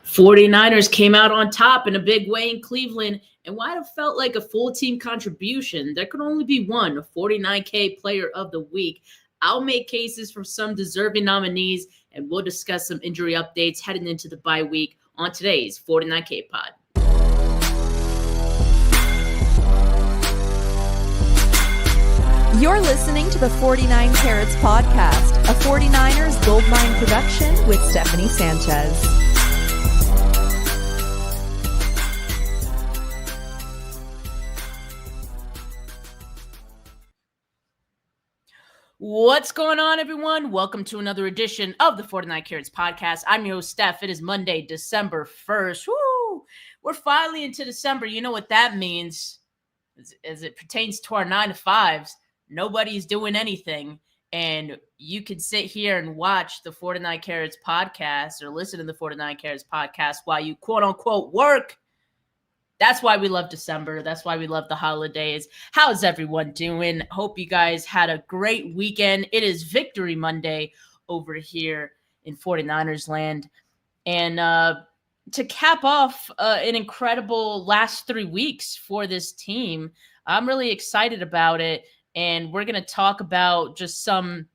49ers came out on top in a big way in Cleveland, and while it felt like a full team contribution, there could only be one 49K player of the week. I'll make cases for some deserving nominees, and we'll discuss some injury updates heading into the bye week on today's 49K pod. You're listening to the 49 Carats podcast, a 49ers Goldmine production with Stephanie Sanchez. What's going on, everyone? Welcome to another edition of the 49 Carats podcast. I'm your host, Steph. It is Monday, December 1st. Woo! We're finally into December. You know what that means as it pertains to our 9 to 5s. Nobody's doing anything, and you can sit here and watch the 49 Carats podcast or listen to the 49 Carats podcast while you quote-unquote work. That's why we love December. That's why we love the holidays. How's everyone doing? Hope you guys had a great weekend. It is Victory Monday over here in 49ers land. And to cap off an incredible last 3 weeks for this team, I'm really excited about it. And we're going to talk about just some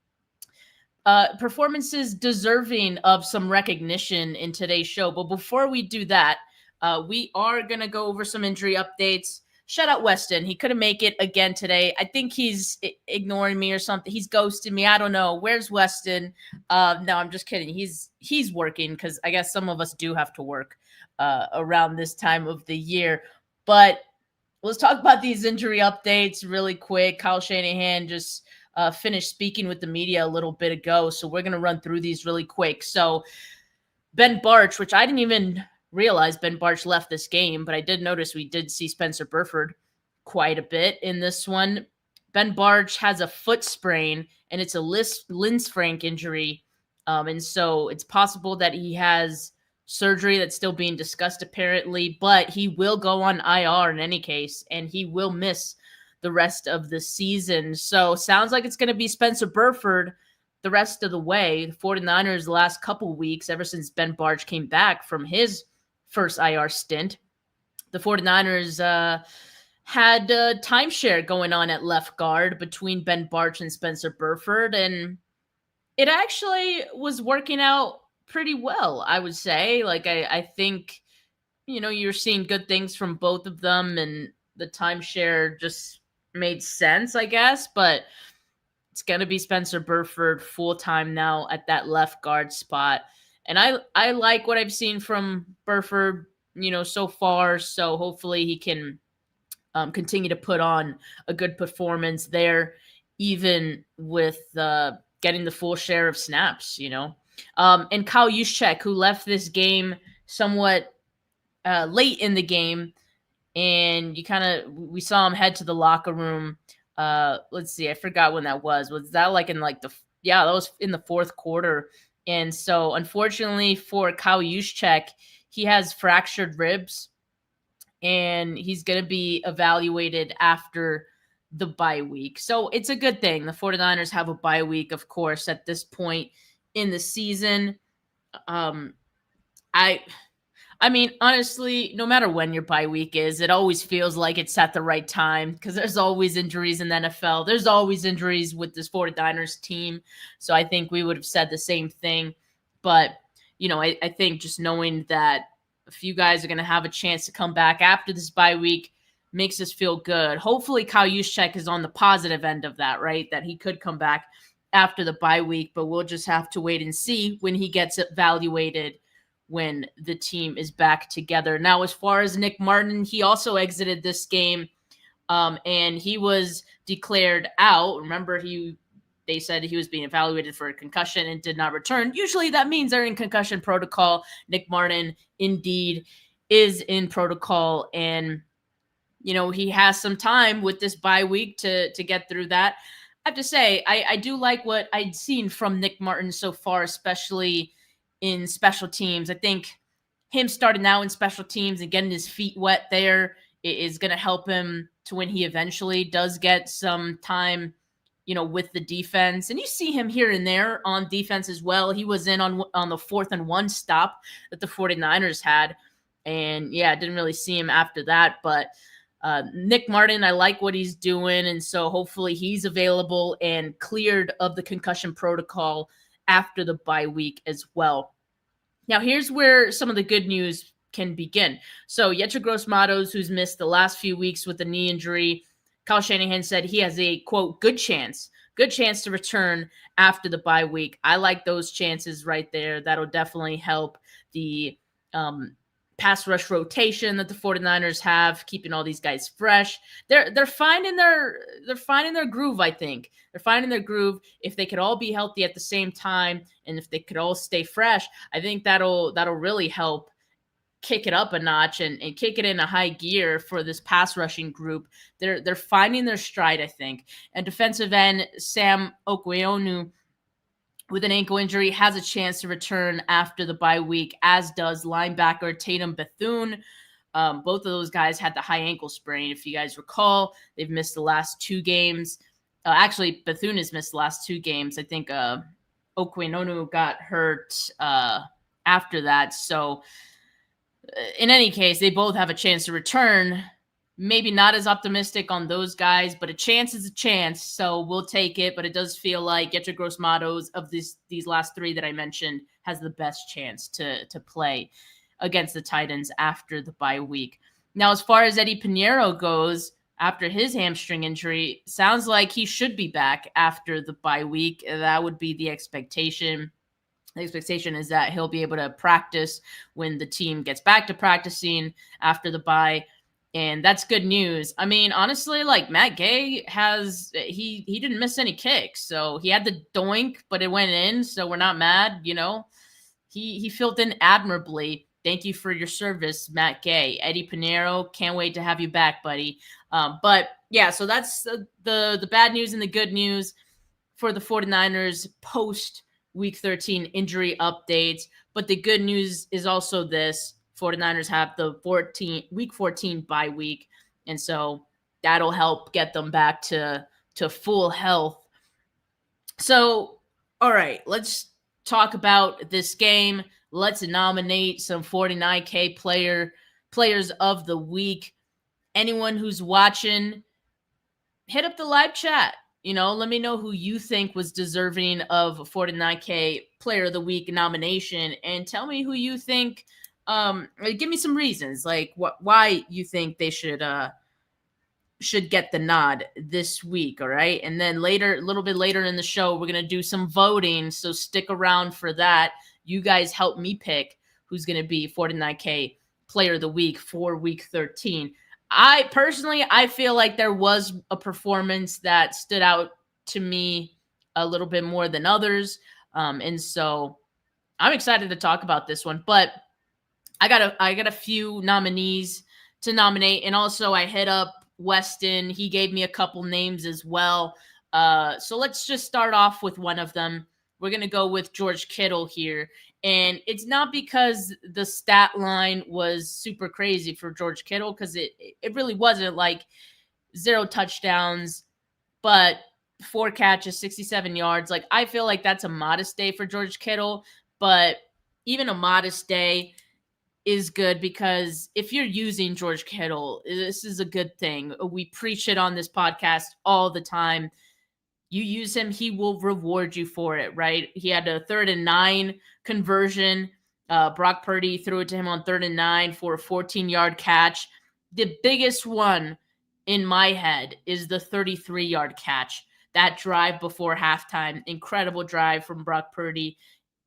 performances deserving of some recognition in today's show. But before we do that, we are going to go over some injury updates. Shout out Weston. He couldn't make it again today. I think he's ignoring me or something. He's ghosted me. I don't know. Where's Weston? No, I'm just kidding. He's working because I guess some of us do have to work around this time of the year. But let's talk about these injury updates really quick. Kyle Shanahan just finished speaking with the media a little bit ago, so we're going to run through these really quick. So Ben Barch, which I didn't even realize Ben Barch left this game, but I did notice we did see Spencer Burford quite a bit in this one. Ben Barch has a foot sprain, and it's a Lindsfrank injury, and so it's possible that he has surgery that's still being discussed apparently, but he will go on IR in any case, and he will miss the rest of the season. So sounds like it's going to be Spencer Burford the rest of the way. The 49ers the last couple weeks, ever since Ben Barch came back from his first IR stint, the 49ers had timeshare going on at left guard between Ben Barch and Spencer Burford, and it actually was working out pretty well, I would say. Like, I think, you're seeing good things from both of them, and the timeshare just made sense, I guess. But it's going to be Spencer Burford full-time now at that left guard spot. And I like what I've seen from Burford, so far. So hopefully he can continue to put on a good performance there, even with getting the full share of snaps, And Kyle Juszczyk, who left this game somewhat late in the game, and we saw him head to the locker room. Let's see, I forgot when that was. Was that like in that was in the fourth quarter. And so unfortunately for Kyle Juszczyk, he has fractured ribs, and he's going to be evaluated after the bye week. So it's a good thing. The 49ers have a bye week, of course, at this point in the season. I mean, honestly, no matter when your bye week is, it always feels like it's at the right time because there's always injuries in the NFL. There's always injuries with this 49ers team. So I think we would have said the same thing. But, I think just knowing that a few guys are going to have a chance to come back after this bye week makes us feel good. Hopefully Kyle Juszczyk is on the positive end of that, right? That he could come back after the bye week, but we'll just have to wait and see when he gets evaluated when the team is back together. Now, as far as Nick Martin, he also exited this game, and he was declared out. Remember, they said he was being evaluated for a concussion and did not return. Usually that means they're in concussion protocol. Nick Martin indeed is in protocol, and he has some time with this bye week to get through that. I have to say, I do like what I'd seen from Nick Martin so far, especially in special teams. I think him starting out in special teams and getting his feet wet there is going to help him to when he eventually does get some time with the defense. And you see him here and there on defense as well. He was in on the 4th and 1 stop that the 49ers had. And yeah, didn't really see him after that. But Nick Martin, I like what he's doing. And so hopefully he's available and cleared of the concussion protocol after the bye week as well. Now, here's where some of the good news can begin. So Yetur Gross-Matos, who's missed the last few weeks with a knee injury, Kyle Shanahan said he has a, quote, good chance to return after the bye week. I like those chances right there. That'll definitely help the pass rush rotation that the 49ers have, keeping all these guys fresh. They're finding their groove, I think. They're finding their groove. If they could all be healthy at the same time and if they could all stay fresh, I think that'll really help kick it up a notch and kick it in a high gear for this pass rushing group. They're finding their stride, I think. And defensive end Sam Okweonu, with an ankle injury, has a chance to return after the bye week, as does linebacker Tatum Bethune. Both of those guys had the high ankle sprain. If you guys recall, they've missed the last 2 games. Actually, Bethune has missed the last 2 games. I think Okweonu got hurt after that. So in any case, they both have a chance to return. Maybe not as optimistic on those guys, but a chance is a chance, so we'll take it. But it does feel like Yetur Gross-Matos of these last 3 that I mentioned has the best chance to play against the Titans after the bye week. Now, as far as Eddie Pinheiro goes, after his hamstring injury, sounds like he should be back after the bye week. That would be the expectation. The expectation is that he'll be able to practice when the team gets back to practicing after the bye. And that's good news. I mean, honestly, like Matt Gay he didn't miss any kicks. So he had the doink, but it went in. So we're not mad, He filled in admirably. Thank you for your service, Matt Gay. Eddie Pinheiro, can't wait to have you back, buddy. But yeah, so that's the bad news and the good news for the 49ers post Week 13 injury updates. But the good news is also this. 49ers have the Week 14 bye week, and so that'll help get them back to full health. So, all right, let's talk about this game. Let's nominate some 49K players of the week. Anyone who's watching, hit up the live chat. Let me know who you think was deserving of a 49K player of the week nomination, and tell me who you think. Give me some reasons, like why you think they should get the nod this week. All right. And then a little bit later in the show, we're going to do some voting. So stick around for that. You guys help me pick who's going to be 49K player of the week for Week 13. I feel like there was a performance that stood out to me a little bit more than others. And so I'm excited to talk about this one, but I got a few nominees to nominate, and also I hit up Weston. He gave me a couple names as well. So let's just start off with one of them. We're going to go with George Kittle here. And it's not because the stat line was super crazy for George Kittle, because it really wasn't, like 0 touchdowns, but 4 catches, 67 yards. Like, I feel like that's a modest day for George Kittle, but even a modest day is good, because if you're using George Kittle, this is a good thing. We preach it on this podcast all the time. You use him, he will reward you for it, right? He had a 3rd and 9 conversion. Brock Purdy threw it to him on 3rd and 9 for a 14-yard catch. The biggest one in my head is the 33-yard catch. That drive before halftime, incredible drive from Brock Purdy.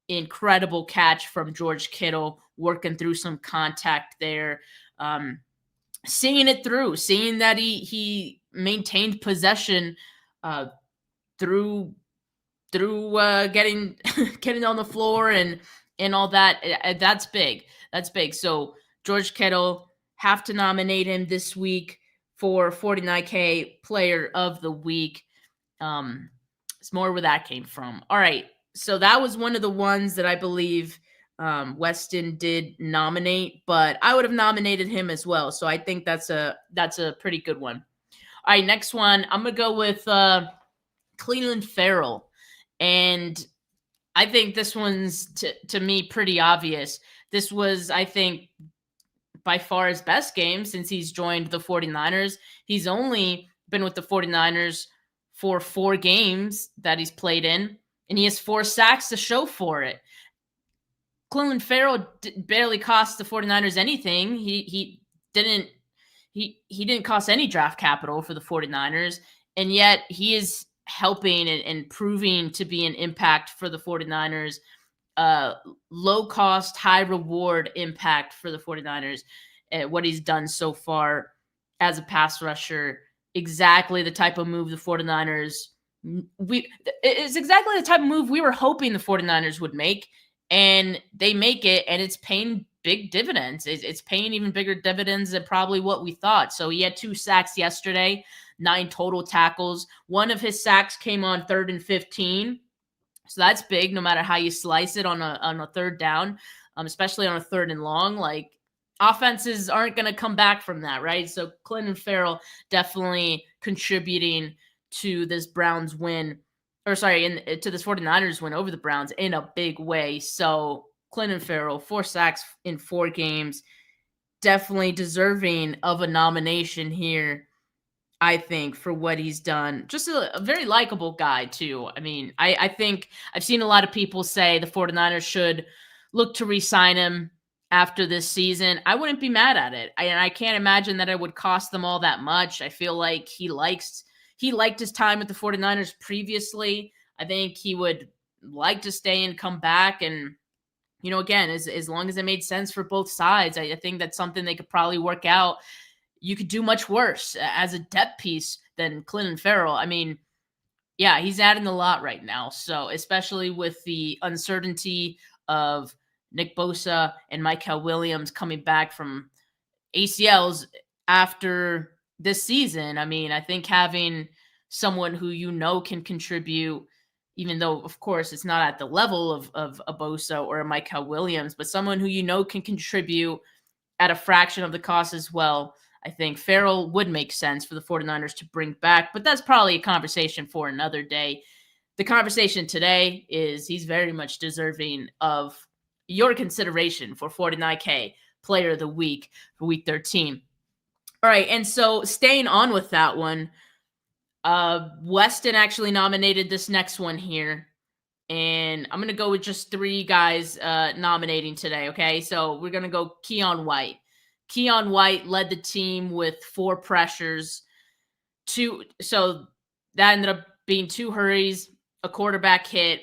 Incredible catch from George Kittle, working through some contact there. Seeing it through, seeing that he maintained possession through getting on the floor and all that. That's big. That's big. So George Kittle, have to nominate him this week for 49K player of the week. It's more where that came from. All right. So that was one of the ones that I believe Weston did nominate, but I would have nominated him as well. So I think that's a pretty good one. All right, next one. I'm going to go with Cleveland Farrell. And I think this one's, to me, pretty obvious. This was, I think, by far his best game since he's joined the 49ers. He's only been with the 49ers for 4 games that he's played in, and he has 4 sacks to show for it. Cleveland Farrell barely cost the 49ers anything. He didn't cost any draft capital for the 49ers, and yet he is helping and proving to be an impact for the 49ers. Low cost, high reward impact for the 49ers. What he's done so far as a pass rusher, exactly the type of move the 49ers it's exactly the type of move we were hoping the 49ers would make, and they make it, and it's paying big dividends. It's paying even bigger dividends than probably what we thought. So he had 2 sacks yesterday, 9 total tackles. One of his sacks came on 3rd and 15. So that's big, no matter how you slice it on a 3rd down, especially on a 3rd and long. Like, offenses aren't going to come back from that, right? So Clinton Farrell definitely contributing to this Browns win, or sorry, to this 49ers win over the Browns in a big way. So Clinton Farrell, 4 sacks in 4 games, definitely deserving of a nomination here, I think, for what he's done. Just a very likable guy, too. I mean, I think I've seen a lot of people say the 49ers should look to re-sign him after this season. I wouldn't be mad at it. I can't imagine that it would cost them all that much. I feel like he liked his time with the 49ers previously. I think he would like to stay and come back. And, again, as long as it made sense for both sides, I think that's something they could probably work out. You could do much worse as a depth piece than Clinton Farrell. I mean, yeah, he's adding a lot right now. So especially with the uncertainty of Nick Bosa and Micah Williams coming back from ACLs after this season, I mean, I think having someone who can contribute, even though, of course, it's not at the level of a Bosa or a Micah Williams, but someone who can contribute at a fraction of the cost as well. I think Farrell would make sense for the 49ers to bring back, but that's probably a conversation for another day. The conversation today is he's very much deserving of your consideration for 49K Player of the Week for Week 13. All right, and so staying on with that one, Weston actually nominated this next one here, and I'm going to go with just 3 guys nominating today, okay? So we're going to go Keion White. Keion White led the team with 4 pressures. So that ended up being 2 hurries, a quarterback hit,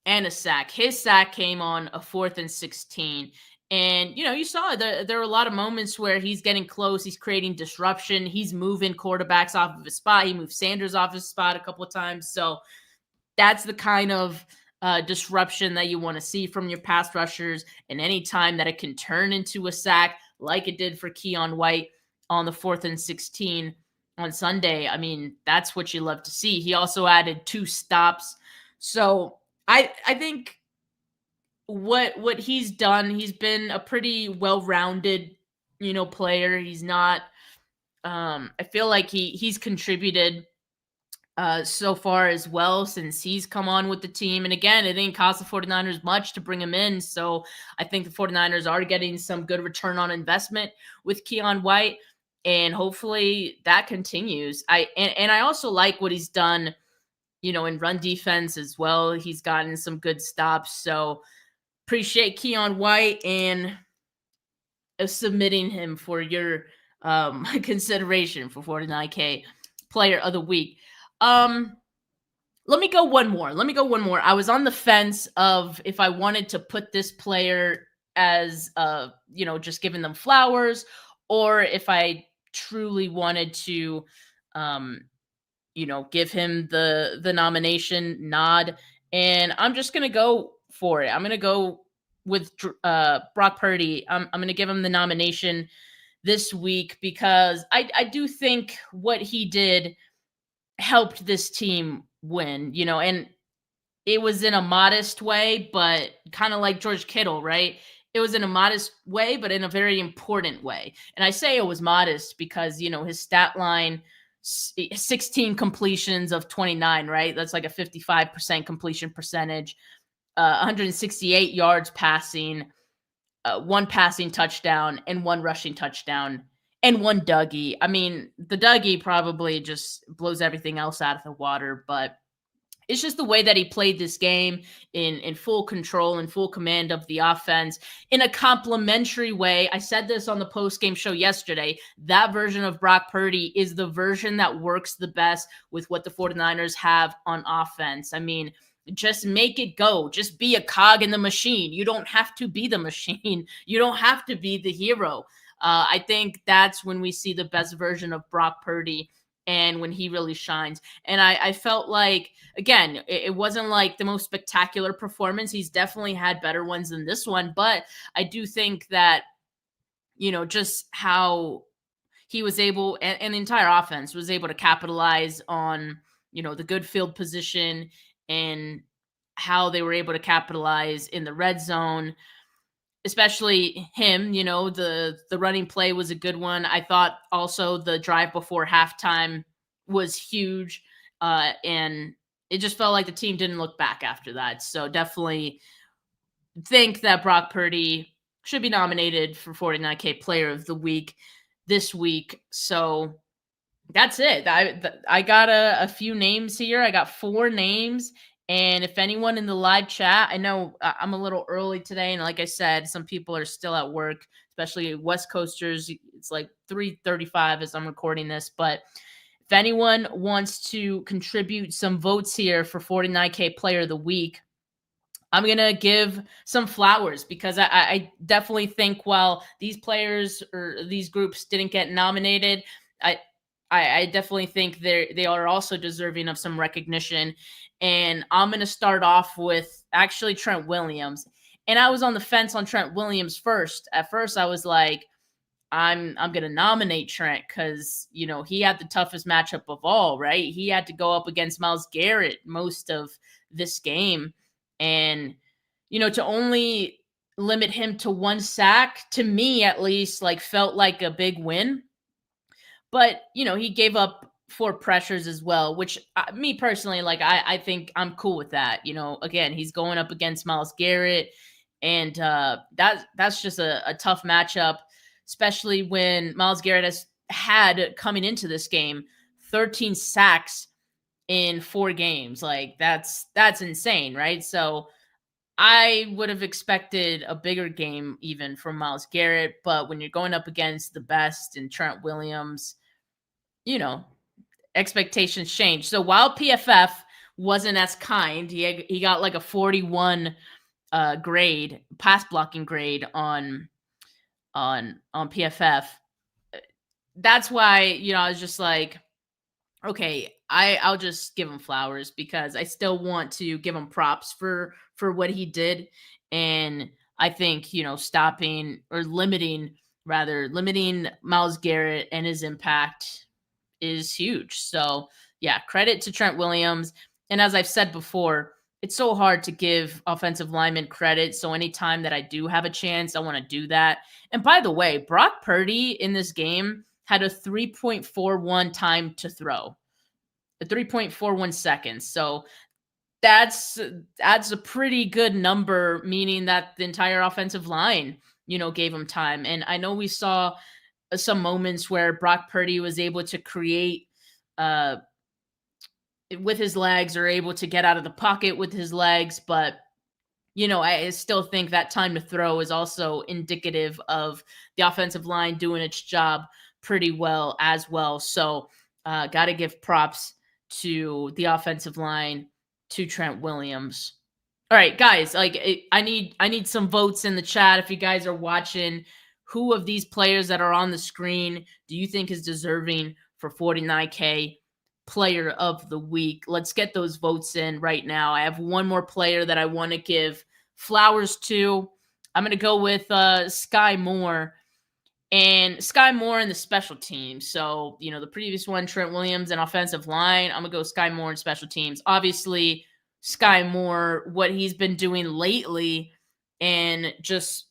and a sack. His sack came on a 4th and 16. And, you saw there were a lot of moments where he's getting close. He's creating disruption. He's moving quarterbacks off of his spot. He moved Sanders off his spot a couple of times. So that's the kind of disruption that you want to see from your pass rushers. And any time that it can turn into a sack, like it did for Keion White on the 4th and 16 on Sunday, I mean, that's what you love to see. He also added 2 stops. So I think what he's done, he's been a pretty well-rounded, player. He's not I feel like he's contributed so far as well since he's come on with the team. And again, it didn't cost the 49ers much to bring him in. So I think the 49ers are getting some good return on investment with Keion White, and hopefully that continues. And I also like what he's done, in run defense as well. He's gotten some good stops. So appreciate Keion White and submitting him for your consideration for 49K Player of the Week. Let me go one more. I was on the fence of if I wanted to put this player as, just giving them flowers, or if I truly wanted to, give him the nomination nod. And I'm just going to go for it. I'm going to go with Brock Purdy. I'm going to give him the nomination this week because I do think what he did helped this team win, and it was in a modest way, but kind of like George Kittle, right? It was in a modest way, but in a very important way. And I say it was modest because, his stat line 16 completions of 29, right? That's like a 55% completion percentage, 168 yards passing, one passing touchdown, and one rushing touchdown, and one Dougie. I mean, the Dougie probably just blows everything else out of the water, but it's just the way that he played this game in full control and full command of the offense in a complimentary way. I said this on the post-game show yesterday. That version of Brock Purdy is the version that works the best with what the 49ers have on offense. I mean, just make it go. Just be a cog in the machine. You don't have to be the machine. You don't have to be the hero. I think that's when we see the best version of Brock Purdy and when he really shines. And I felt like, again, it wasn't like the most spectacular performance. He's definitely had better ones than this one. But I do think that, just how he was able, and the entire offense was able to capitalize on, the good field position and how they were able to capitalize in the red zone, especially him. The running play was a good one. I thought also the drive before halftime was huge, and it just felt like the team didn't look back after that. So definitely think that Brock Purdy should be nominated for 49K Player of the Week this week. So that's it. I got a few names here. I got 4 names. And if anyone in the live chat, I know I'm a little early today. And like I said, some people are still at work, especially West Coasters. It's like 3:35 as I'm recording this. But if anyone wants to contribute some votes here for 49K Player of the Week, I'm going to give some flowers because I definitely think while these players or these groups didn't get nominated, I definitely think they are also deserving of some recognition. And I'm going to start off with actually Trent Williams. And I was on the fence on Trent Williams first. At first, I was like, I'm going to nominate Trent because, he had the toughest matchup of all, right? He had to go up against Myles Garrett most of this game. And, to only limit him to 1 sack, to me at least, felt like a big win. But, he gave up 4 pressures as well, which me personally, I think I'm cool with that. Again, he's going up against Myles Garrett, and that's just a tough matchup, especially when Myles Garrett has had, coming into this game, 13 sacks in 4 games. That's insane, right? So I would have expected a bigger game even from Myles Garrett, but when you're going up against the best in Trent Williams, expectations change. So while PFF wasn't as kind, he got like a 41 grade, pass blocking grade on PFF. That's why, I was just like, okay, I'll just give him flowers because I still want to give him props for what he did. And I think, stopping or limiting Myles Garrett and his impact is huge. So yeah, credit to Trent Williams. And as I've said before, it's so hard to give offensive linemen credit. So anytime that I do have a chance, I want to do that. And by the way, Brock Purdy in this game had a 3.41 time to throw, a 3.41 seconds. So that's a pretty good number, meaning that the entire offensive line, gave him time. And I know we saw some moments where Brock Purdy was able to create with his legs or able to get out of the pocket with his legs. But, I still think that time to throw is also indicative of the offensive line doing its job pretty well as well. So got to give props to the offensive line, to Trent Williams. All right, guys, I need some votes in the chat if you guys are watching. Who of these players that are on the screen do you think is deserving for 49K Player of the Week? Let's get those votes in right now. I have one more player that I want to give flowers to. I'm going to go with Sky Moore. And Sky Moore in the special teams. So, the previous one, Trent Williams and offensive line. I'm going to go Sky Moore in special teams. Obviously, Sky Moore, what he's been doing lately and just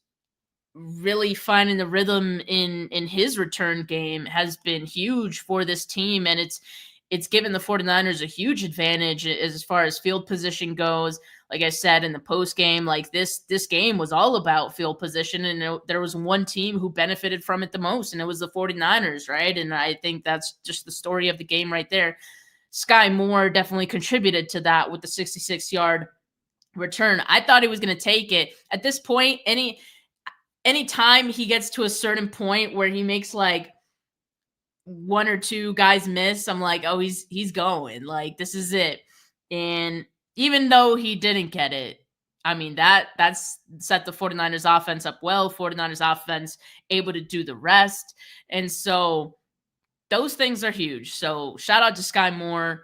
really finding the rhythm in his return game has been huge for this team, and it's given the 49ers a huge advantage as far as field position goes. Like I said in the post game, like this game was all about field position, and there was one team who benefited from it the most, and it was the 49ers, right? And I think that's just the story of the game right there. Sky Moore definitely contributed to that with the 66-yard return. I thought he was going to take it. At this point, any time he gets to a certain point where he makes like one or two guys miss, I'm like, oh, he's going. Like, this is it. And even though he didn't get it, I mean, that's set the 49ers offense up well. 49ers offense able to do the rest. And so those things are huge. So shout out to Sky Moore,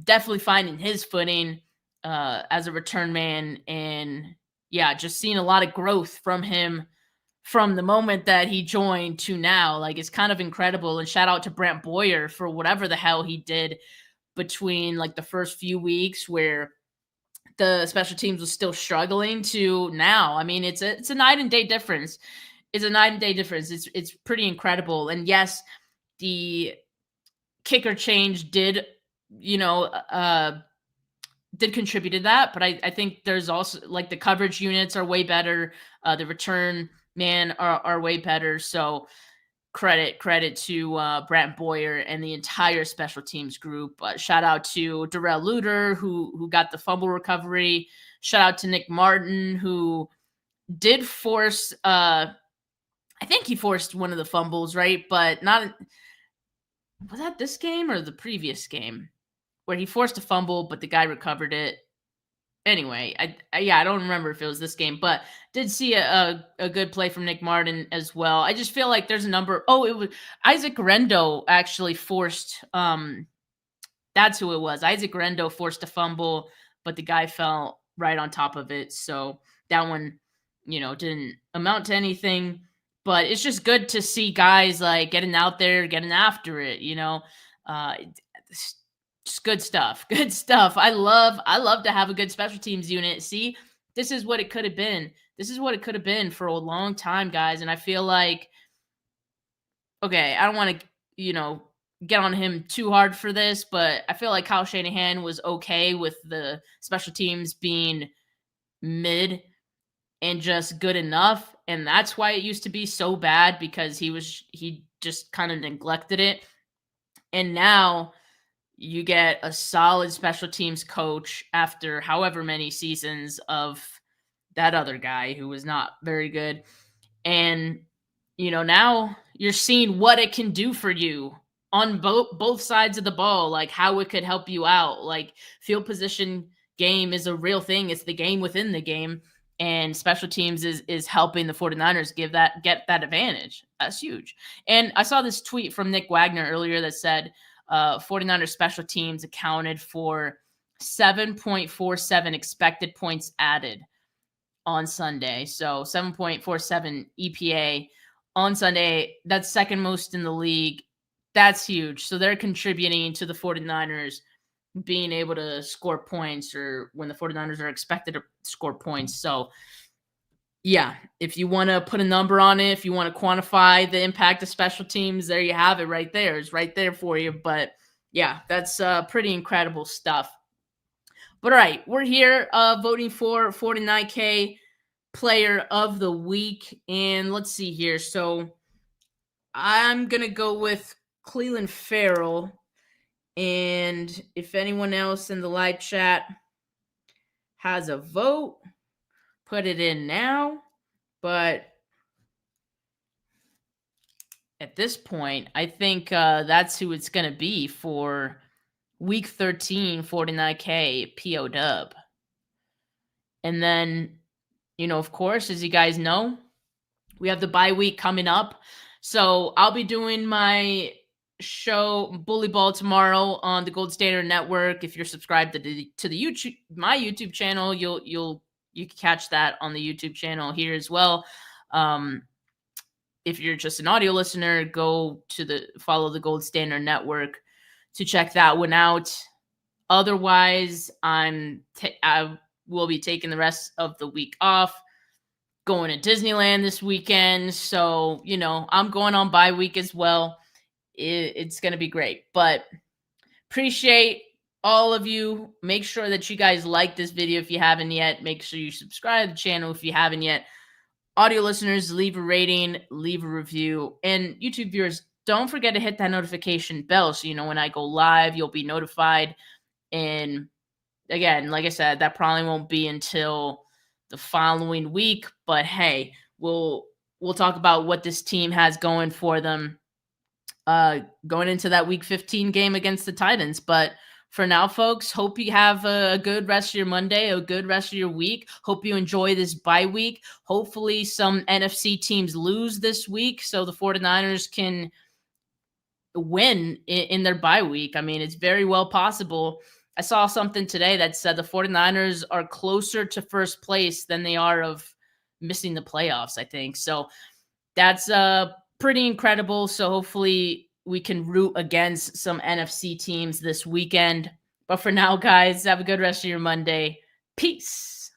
definitely finding his footing as a return man. And yeah, just seeing a lot of growth from him from the moment that he joined to now. Like, it's kind of incredible. And shout out to Brant Boyer for whatever the hell he did between like the first few weeks where the special teams was still struggling to now. I mean, it's a night and day difference. It's a night and day difference. It's pretty incredible. And yes, the kicker change did contribute to that, but I think there's also like the coverage units are way better. The return man are way better. So credit to Brant Boyer and the entire special teams group. Shout out to Darrell Luter who got the fumble recovery. Shout out to Nick Martin who did force I think he forced one of the fumbles, right? But not, was that this game or the previous game where he forced a fumble but the guy recovered it? Anyway, I don't remember if it was this game, but did see a good play from Nick Martin as well. I just feel like there's a number. Oh, it was Isaac Rendo actually forced. That's who it was. Isaac Rendo forced a fumble, but the guy fell right on top of it. So that one, didn't amount to anything. But it's just good to see guys like getting out there, getting after it. Just good stuff. Good stuff. I love to have a good special teams unit. See, this is what it could have been. This is what it could have been for a long time, guys. And I feel like, okay, I don't want to, get on him too hard for this, but I feel like Kyle Shanahan was okay with the special teams being mid and just good enough. And that's why it used to be so bad, because he just kind of neglected it. And now you get a solid special teams coach after however many seasons of that other guy who was not very good. And, now you're seeing what it can do for you on both sides of the ball, like how it could help you out. Like, field position game is a real thing. It's the game within the game. And special teams is helping the 49ers get that advantage. That's huge. And I saw this tweet from Nick Wagner earlier that said, 49ers special teams accounted for 7.47 expected points added on Sunday. So 7.47 EPA on Sunday. That's second most in the league. That's huge. So they're contributing to the 49ers being able to score points, or when the 49ers are expected to score points. So yeah, if you want to put a number on it, if you want to quantify the impact of special teams, there you have it right there. It's right there for you. But yeah, that's pretty incredible stuff. But all right, we're here voting for 49K player of the week. And let's see here. So I'm going to go with Cleveland Farrell. And if anyone else in the live chat has a vote, put it in now. But at this point, I think that's who it's going to be for week 13, 49K PO dub. And then, of course, as you guys know, we have the bye week coming up. So I'll be doing my show Bully Ball tomorrow on the Gold Standard Network. If you're subscribed to the YouTube, my YouTube channel, you can catch that on the YouTube channel here as well. If you're just an audio listener, go to follow the Gold Standard Network to check that one out. Otherwise, I will be taking the rest of the week off. going to Disneyland this weekend. So, I'm going on bye week as well. It's going to be great. But appreciate all of you. Make sure that you guys like this video if you haven't yet. Make sure you subscribe to the channel if you haven't yet. Audio listeners, leave a rating, leave a review. And YouTube viewers, don't forget to hit that notification bell so when I go live, you'll be notified. And again, like I said, that probably won't be until the following week. But hey, we'll talk about what this team has going for them going into that Week 15 game against the Titans. But for now, folks, hope you have a good rest of your Monday, a good rest of your week. Hope you enjoy this bye week. Hopefully some NFC teams lose this week so the 49ers can win in their bye week. I mean, it's very well possible. I saw something today that said the 49ers are closer to first place than they are of missing the playoffs, I think. So that's pretty incredible. So hopefully we can root against some NFC teams this weekend. But for now, guys, have a good rest of your Monday. Peace.